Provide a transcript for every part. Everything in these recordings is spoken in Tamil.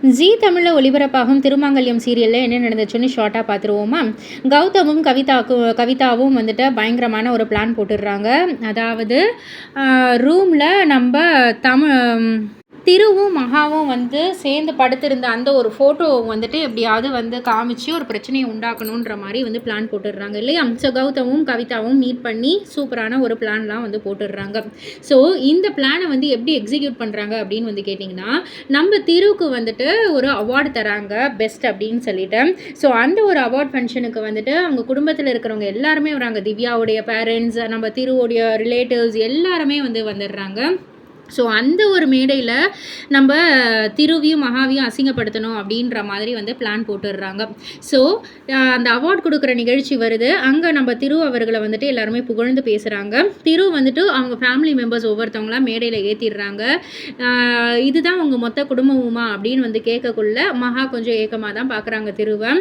ஜீ தமிழில் ஒளிபரப்பாகும் திருமாங்கல்யம் சீரியலில் என்ன நடந்துச்சுன்னு ஷார்ட்டாக பார்த்துருவோமா? கௌதமும் கவிதாவும் வந்துட்டு பயங்கரமான ஒரு பிளான் போட்டுடுறாங்க. அதாவது ரூமில் நம்ம திருவும் மகாவும் வந்து சேர்ந்து படுத்திருந்த அந்த ஒரு ஃபோட்டோவை வந்துட்டு எப்படியாவது வந்து காமிச்சு ஒரு பிரச்சனையை உண்டாக்கணுன்ற மாதிரி வந்து பிளான் போட்டுடுறாங்க இல்லையா? ஸோ கௌதமும் கவிதாவும் மீட் பண்ணி சூப்பரான ஒரு பிளான்லாம் வந்து போட்டுடுறாங்க. ஸோ இந்த பிளானை வந்து எப்படி எக்ஸிக்யூட் பண்ணுறாங்க அப்படின்னு வந்து கேட்டிங்கன்னா, நம்ம திருவுக்கு வந்துட்டு ஒரு அவார்டு தராங்க பெஸ்ட் அப்படின்னு சொல்லிட்டு. ஸோ அந்த ஒரு அவார்ட் ஃபங்க்ஷனுக்கு வந்துட்டு அவங்க குடும்பத்தில் இருக்கிறவங்க எல்லாருமே வராங்க. திவ்யாவுடைய பேரண்ட்ஸ், நம்ம திருவோடைய ரிலேட்டிவ்ஸ் எல்லாருமே வந்து வந்துடுறாங்க. ஸோ அந்த ஒரு மேடையில் நம்ம திருவியும் மகாவையும் அசிங்கப்படுத்தணும் அப்படின்ற மாதிரி வந்து பிளான் போட்டுடுறாங்க. ஸோ அந்த அவார்ட் கொடுக்குற நிகழ்ச்சி வருது. அங்கே நம்ம திரு அவர்களை வந்துட்டு எல்லாருமே புகழ்ந்து பேசுகிறாங்க. திரு வந்துட்டு அவங்க ஃபேமிலி மெம்பர்ஸ் ஒவ்வொருத்தவங்களாம் மேடையில் ஏற்றிடுறாங்க. இதுதான் அவங்க மொத்த குடும்பமுமா அப்படின்னு வந்து கேட்கக்குள்ள மகா கொஞ்சம் ஏக்கமாக தான் பார்க்குறாங்க திருவை.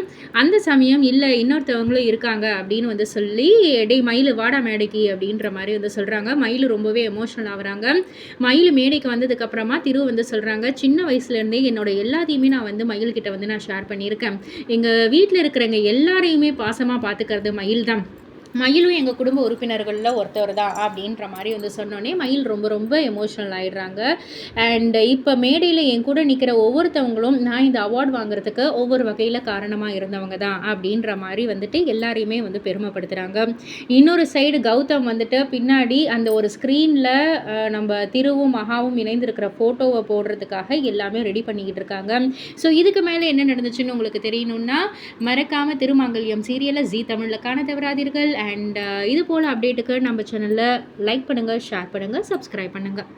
அந்த சமயம் இல்லை இன்னொருத்தவங்களும் இருக்காங்க அப்படின்னு வந்து சொல்லி, டேய் மயில் வாடா மேடைக்கு அப்படின்ற மாதிரி வந்து சொல்கிறாங்க. மயில் ரொம்பவே எமோஷ்னல் ஆகுறாங்க. மயில் மேடைக்கு வந்ததுக்கப்புறமா திரு வந்து சொல்கிறாங்க, சின்ன வயசுலேருந்தே என்னோட எல்லாத்தையுமே நான் வந்து மயில்கிட்ட வந்து நான் ஷேர் பண்ணியிருக்கேன். எங்கள் வீட்டில் இருக்கிறவங்க எல்லாரையுமே பாசமாக பார்த்துக்கிறது மயில் தான். மயிலும் எங்கள் குடும்ப உறுப்பினர்களில் ஒருத்தவர் தான் அப்படின்ற மாதிரி வந்து சொன்னோன்னே மயில் ரொம்ப ரொம்ப எமோஷ்னல் ஆகிடுறாங்க. அண்ட் இப்போ மேடையில் என் கூட நிற்கிற ஒவ்வொருத்தவங்களும் நான் இந்த அவார்டு வாங்குறதுக்கு ஒவ்வொரு வகையில் காரணமாக இருந்தவங்க தான் அப்படின்ற மாதிரி வந்துட்டு எல்லாரையுமே வந்து பெருமைப்படுத்துகிறாங்க. இன்னொரு சைடு கௌதம் வந்துட்டு பின்னாடி அந்த ஒரு ஸ்க்ரீனில் நம்ம திருவும் மகாவும் இணைந்திருக்கிற ஃபோட்டோவை போடுறதுக்காக எல்லாமே ரெடி பண்ணிக்கிட்டு இருக்காங்க. ஸோ இதுக்கு மேலே என்ன நடந்துச்சுன்னு உங்களுக்கு தெரியணுன்னா மறக்காமல் திருமாங்கல்யம் சீரியலை ஜீ தமிழில் காண தவறாதீர்கள். அண்ட் இது போல் அப்டேட்டுக்கு நம்ம சேனலில் லைக் பண்ணுங்கள், ஷேர் பண்ணுங்கள், சப்ஸ்கிரைப் பண்ணுங்கள்.